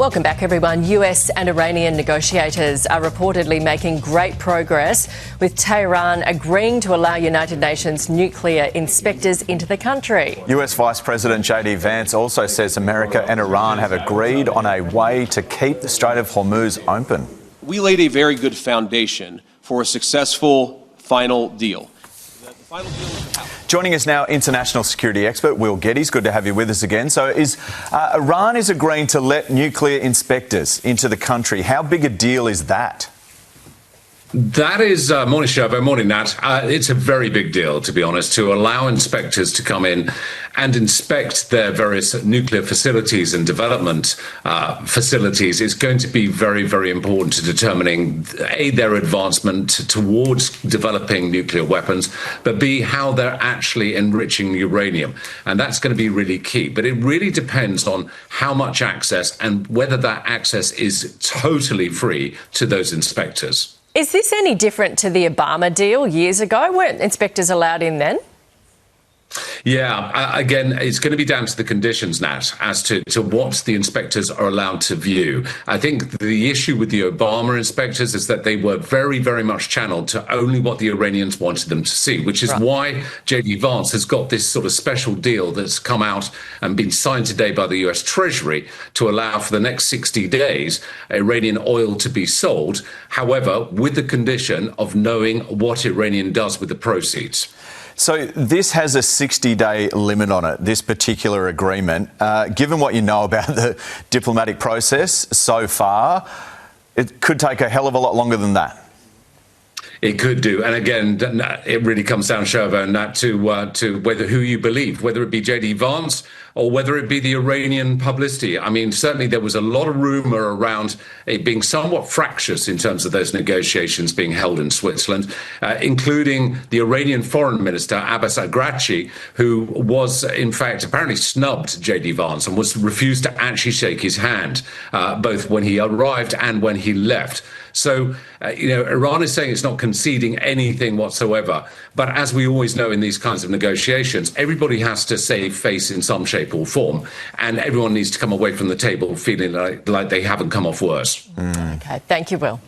Welcome back, everyone. US and Iranian negotiators are reportedly making great progress, with Tehran agreeing to allow United Nations nuclear inspectors into the country. US Vice President J.D. Vance also says America and Iran have agreed on a way to keep the Strait of Hormuz open. We laid a very good foundation for a successful final deal. The final deal is the house. Joining us now, international security expert Will Getty's. Good to have you with us again. So Iran is agreeing to let nuclear inspectors into the country. How big a deal is that? That is, morning Shervo, morning Nat. It's a very big deal, to be honest, to allow inspectors to come in and inspect their various nuclear facilities and development facilities is going to be very, very important to determining, A, their advancement towards developing nuclear weapons, but B, how they're actually enriching uranium. And that's going to be really key. But it really depends on how much access and whether that access is totally free to those inspectors. Is this any different to the Obama deal years ago? Weren't inspectors allowed in then? Yeah, again, it's going to be down to the conditions, Nat, as to what the inspectors are allowed to view. I think the issue with the Obama inspectors is that they were very, very much channeled to only what the Iranians wanted them to see, which is why J.D. Vance has got this sort of special deal that's come out and been signed today by the US Treasury to allow for the next 60 days Iranian oil to be sold, however, with the condition of knowing what Iranian does with the proceeds. So this has a 60-day limit on it, this particular agreement. Given what you know about the diplomatic process so far, it could take a hell of a lot longer than that. It could do. And again, it really comes down, Shervo, and that to who you believe, whether it be J.D. Vance or whether it be the Iranian publicity. I mean, certainly there was a lot of rumour around it being somewhat fractious in terms of those negotiations being held in Switzerland, including the Iranian foreign minister, Abbas Araghchi, who was, in fact, apparently snubbed J.D. Vance and was refused to actually shake his hand, both when he arrived and when he left. So, Iran is saying it's not conceding anything whatsoever. But as we always know in these kinds of negotiations, everybody has to save face in some shape or form. And everyone needs to come away from the table feeling like they haven't come off worse. Okay. Thank you, Will.